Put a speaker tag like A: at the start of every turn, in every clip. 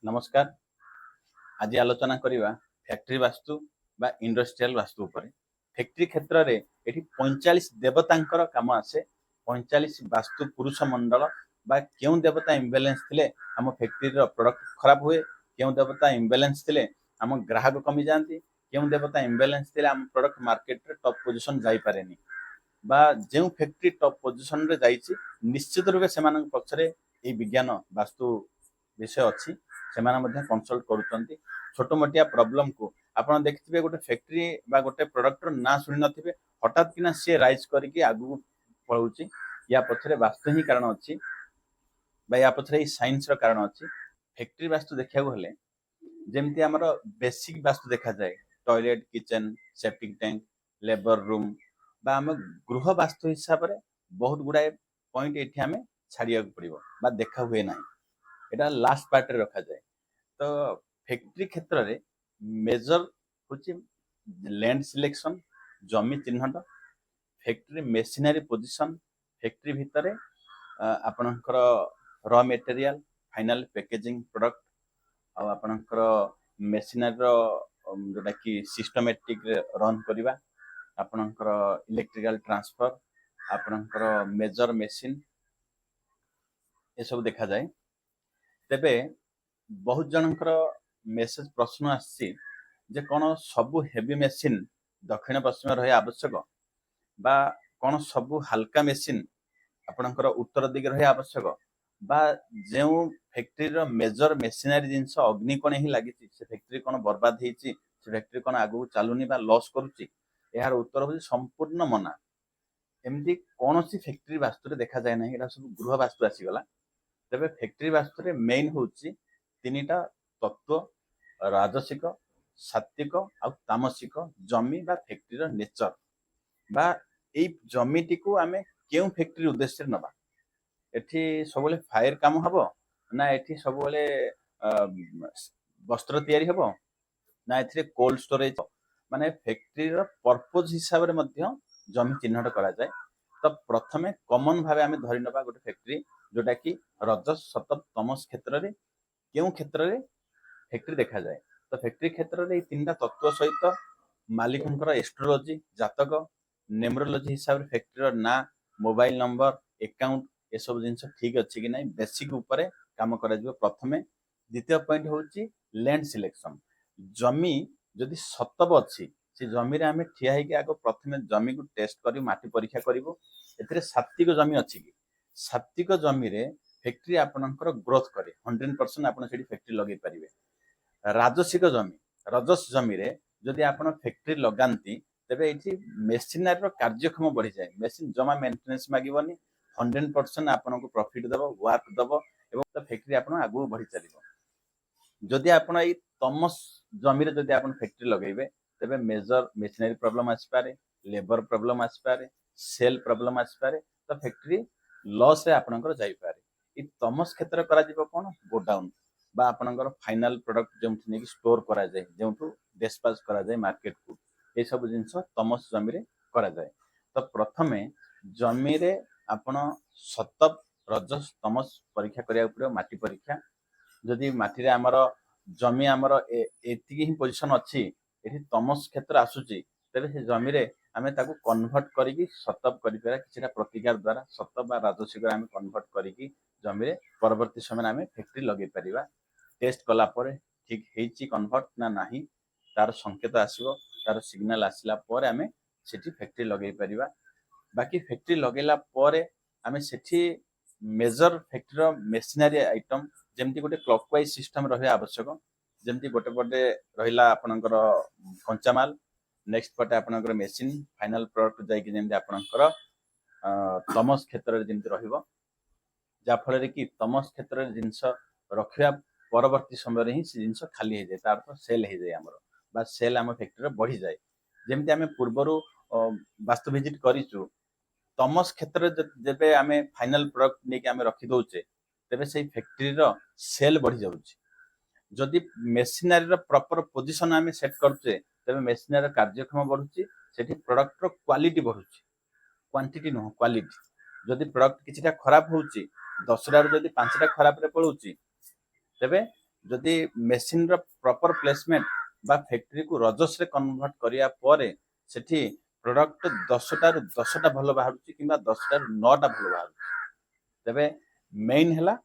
A: नमस्कार। आज आलोचना करिवा फैक्ट्री वास्तु बा इंडस्ट्रियल वास्तु उपरे। फैक्ट्री क्षेत्र रे एठी 45 देवतांकर काम आसे। 45 वास्तु पुरुष मंडल बा केउ देवता इम्बैलेंस थिले हम फैक्ट्री रो प्रोडक्ट खराब हुए, केउ देवता इम्बैलेंस थिले हम ग्राहक कमी जांती, केउ देवता इम्बैलेंस थिले हम प्रोडक्ट मार्केट रे टॉप पोजीशन जाई पारेनी बा जेउ फैक्ट्री टॉप पोजीशन रे जाईची निश्चित रूपे सेमानक पक्षरे ए विज्ञान वास्तु विषय अछि। सेमाने मध्ये कंसल्ट करूचंती छोट मोटिया प्रॉब्लम को आपण देखिथिबे गोटे फैक्ट्री बा गोटे प्रोडक्ट रो ना सुनि नथिबे हठात किना से राइज करिकि आगु पळौची या पछरे वास्तु ही कारण अछि बा या पछरे साइंस रो कारण अछि। फैक्ट्री वास्तु देखिया गले जेमति हमर बेसिक वास्तु देखा जाए toilet kitchen septic tank labour room बा हम गृह वास्तु हिसाब रे बहुत गुडाए पॉइंट एठी हमें छाड़िया पड़िबो बा देखा हुए नाही एटा लास्ट पार्ट रे रखा जाए। तो फैक्ट्री क्षेत्र रे मेजर होची लैंड सिलेक्शन जमी चिन्हट फैक्ट्री मेशिनरी पोजीशन फैक्ट्री भितरे आपणकर raw material final packaging product आपणकर मेशिनरी रो जोटा कि सिस्टमैटिक रन करबा आपणकर इलेक्ट्रिकल ट्रांसफर आपणकर मेजर मेशिन ए सब देखा जाए। तेबे बहुत जनकर मेसेज प्रश्न आसी जे कौन सबु हेवी मेशिन दक्षिण पश्चिम रही आवश्यक बा कौन सबु हल्का मेशिन आपणकर उत्तर दिग रही आवश्यक बा जो फैक्ट्री रो मेजर मेशिनरी जिनस अग्निकोण ही लगी से फैक्ट्री कौन बर्बाद होती से फैक्ट्री कौन आगु चलुनी बा लॉस करुच्ची यार उत्तर हूँ संपूर्ण मना। एमती कौन सी फैक्ट्री वास्तु देखा जाए ना यहाँ सब गृह वास्तु आसीगला। तेरे फैक्ट्री वास्तु रे मेन होची तीनिटा तत्व राजसिक सात्विक आ तामसिक जमी बा फैक्ट्री रो नेचर बा ए जमीटी को आमे केउ फैक्ट्री उद्देश्य नबा एठी सबले फायर काम हबो ना एठी सबले वस्त्र तयारी हबो ना एथिरे कोल्ड स्टोरेज माने फैक्ट्री रो पर्पस हिसाब रे मध्य जमी चिन्हट करा जाए। तो प्रथमे कॉमन भाबे आमे धरि नबा गोटे फैक्ट्री जोटा कि रजस सतप तमस क्षेत्र रे केउ क्षेत्र रे फैक्ट्री देखा जाए। तो फैक्ट्री क्षेत्र रे तीनटा तत्व सहित मालिकंकर एस्ट्रोलॉजी जातक न्यूमरोलॉजी हिसाब रे फैक्ट्री रो ना मोबाइल नंबर अकाउंट ए सब जिंस ठीक अछि कि नै बेसिक ऊपर काम करा जिवो प्रथमे। द्वितीय पॉइंट होची लैंड सिलेक्शन जमी जदि सतब अछि से जमी रे हमें ठिया हे कि आगो प्रथमे जमी को टेस्ट करी माटी परीक्षा करिवो एथिरे सात्विक जमी अछि कि सात्विक जमी रे फैक्ट्री आपनकर ग्रोथ करे 100% आपन सेठी फैक्ट्री लगे परिबे। राजसिक जमी रजस जमी रे जदि आपन फैक्ट्री लगांती तेबे एठी मेशिनरी रो कार्यक्षम बढ़ी जाए मेशिन जमा मेंटेनेंस मागिवनी 100% आपन को प्रॉफिट देबो वर्क देबो एवं तो फैक्ट्री आपन आगु बढ़ी चलिबो। जदि आपन ए तमस जमी रे जदि आपन फैक्ट्री लगेबे तेबे मेजर मेशिनरी प्रॉब्लम आसी पारे लेबर प्रॉब्लम आसी पारे सेल प्रॉब्लम आसी पारे तो फैक्ट्री लॉस रे आपनकर जाई पारे। इ तमस क्षेत्र करा जिवो कोन गोडाउन बा आपनकर फाइनल प्रोडक्ट जेमथि नेकी स्टोर करा जाय जेमथु डिस्पैच करा जाय मार्केट को ए सब जिंस तमस जमी रे करा जाय। तो प्रथमे जमी रे आपण सतप रजस तमस परीक्षा करिया पड़ियो माटी परीक्षा जदि माटी रे हमर जमी हमर एतिकी ही पोजीशन अछि एठी तमस क्षेत्र आसुची तेबे से जमी रे आमे ताको कन्वर्ट करिकि सतप करि पारा किछटा प्रतिकार द्वारा सतप बा राजसिक आमे कन्वर्ट करिकि जमी रे परवर्ती समय आमे फैक्ट्री लगे परिबा। टेस्ट कला परे ठीक हेची कन्वर्ट ना नाही तार संकेत आसीबो तार सिग्नल आसिला परे आमे सेठी फैक्ट्री लगे परिबा। बाकी फैक्ट्री लगेला परे आमे सेठी मेजर फैक्ट्री रो मेशिनरी आइटम जेमति गोटे क्लॉकवाइज सिस्टम रहया आवश्यक जेमति गोटे पटे रहिला आपनकर कंचा माल नेक्स्ट पटे आपनकर मेशिन फाइनल प्रोडक्ट जाय कि जेमति आपनकर तमस क्षेत्र रे जेमति रहिबो जा फल रे कि तमस क्षेत्र रे जिंस रखिया परवर्ती समय रे ही से जिंस खाली हे जाय तार तो सेल हे जाय हमर बा सेल हम फैक्ट्री रे बढ़ी जाय जेमति हमें पूर्वरु वास्तु विजिट करिचु तमस क्षेत्र जेबे आमे फाइनल प्रोडक्ट नेकी आमे रखि दोचे तेबे सेही फैक्ट्री रो सेल बढ़ी जाउची। जदि मेशिनरी रो प्रॉपर पोजीशन आमे सेट करचे तेबे मेशिनरी रो कार्यक्षम बढ़ुची सेठी प्रोडक्ट रो क्वालिटी बढ़ुची क्वांटिटी नो क्वालिटी। जदि प्रोडक्ट किछिटा खराब होउची 10 रो जदि 5टा खराब रे पळुची तेबे जदि मेसीन रो प्रॉपर प्लेसमेंट बा फैक्ट्री को रजस रे कन्वर्ट करिया परे सेठी प्रोडक्ट 10टा रु 10टा भलो बाहरुची किंबा 10टा रु 9टा भलो बाहरुची तबे मेन हला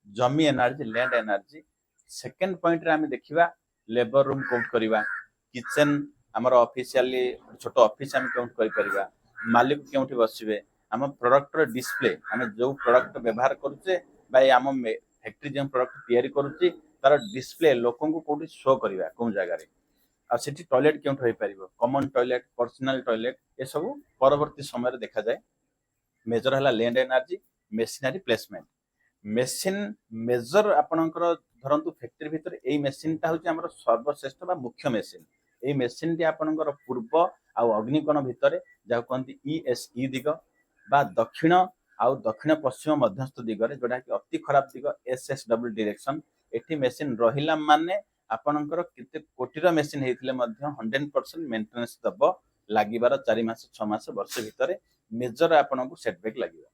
A: जमी energy land energy second point रे हम देखिबा लेबर रूम काउंट करिबा किचन हमर ऑफिशियली छोटो ऑफिस हम काउंट करि परिबा मालिक केउठी बसिबे हम प्रोडक्ट रो डिस्प्ले हम जो प्रोडक्ट व्यवहार करूचे बाय हम फैक्ट्री जो प्रोडक्ट तयारी करूची तार डिस्प्ले लोकन को कोठी शो करिबा कोन जगह रे आ सेठी टॉयलेट केउठ होई परिबो कॉमन टॉयलेट पर्सनल टॉयलेट ए सब परवर्ती समय रे देखा जाए मेजर हला land energy machinery placement machine major आपनकर धरंतु फैक्ट्री भीतर एई मेशिन ता होची हमर सर्वश्रेष्ठ बा मुख्य मेशिन एई मेशिन टी आपनकर पूर्व आ अग्निकोण भीतर जा कहंती ईएसई दिग बा दक्षिण आउ दक्षिण पश्चिम मध्यस्थ दिगरे जोटा कि अति खराब दिग एसएसडब्ल्यू डायरेक्शन एठी मेशिन रहिला माने आपनकर केते कोटीर मेशिन हेतिले मध्य 100% मेंटेनेंस दब लागिबार 4 मास 6 मास वर्ष भीतर मेजर आपनको सेटबैक लागिबा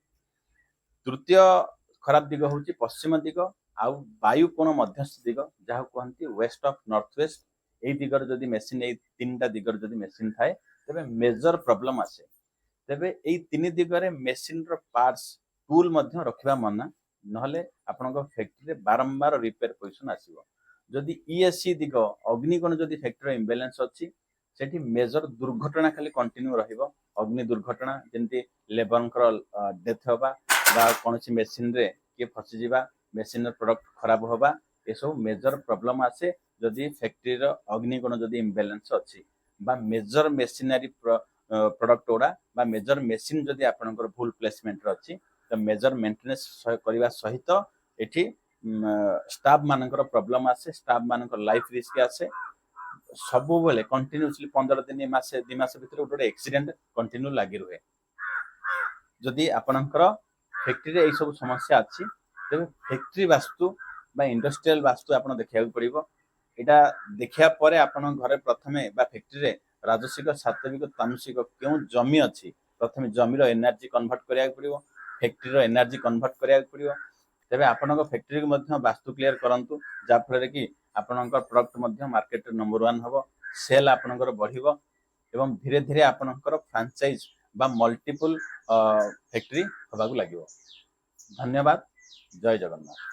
A: तृतीय खराब दिग होची पश्चिम दिग आउ वायु कोण मध्यस्थ दिग जहा कहंती वेस्ट ऑफ नॉर्थ वेस्ट एई दिगर जदी मेशिन एई तीनटा दिगर जदी मेशिन थाए तबे मेजर प्रॉब्लम आसे तबे एई तीन दिगरे मेशिन रो पार्ट्स टूल मध्य रखिबा मना नहले आपनको फैक्ट्री रे बारंबार रिपेयर पोजिशन आसीबो जदि ईएससी दिग अग्निकोण जदि फैक्ट्री इम्बैलेंस अछि सेठी मेजर दुर्घटना खाली कंटिन्यू रहिबो अग्नि दुर्घटना जेंति लेबरଙ୍କର डेथ होबा बा कोनसी मेशिन रे के फसी जिबा मेशिन रो प्रोडक्ट खराब होबा ए सब मेजर प्रॉब्लम आसे जदि फैक्ट्री रो अग्निकोण जदि इम्बैलेंस अछि बा मेजर मेशिनरी प्रोडक्ट ओडा बा मेजर मेशिन जदि आपनकर फुल प्लेसमेंट रो अछि त मेजर मेंटेनेंस करिवा सहित एठी स्टाफ मानकर प्रॉब्लम आसे स्टाफ मानकर लाइफ रिस्क आसे सब बेले कंटिन्यूअसली 15 दिन मासे 2 मास भीतर गोटे एक्सीडेंट कंटिन्यू लागि रहे जदि आपनकर फैक्ट्री रे ए सब समस्या अछि तबे फैक्ट्री वास्तु बा इंडस्ट्रियल वास्तु आपन देखिया पड़िबो एटा देखिया परे आपन घरे प्रथमे बा फैक्ट्री रे राजसिक सात्विक तामसिक केउ जमी अछि प्रथमे जमी रो एनर्जी कन्वर्ट करिया पड़िबो फैक्ट्री रो एनर्जी कन्वर्ट करिया पड़िबो तबे आपनक फैक्ट्री को मध्य वास्तु क्लियर करंतु जा फल कि आपनकर प्रोडक्ट मध्य मार्केट नंबर 1 हबो सेल आपनकर बढ़िबो एवं धीरे धीरे आपनकर फ्रेंचाइज बा मल्टीपल फैक्ट्री हबागु लागिबो धन्यवाद जय जगन्नाथ।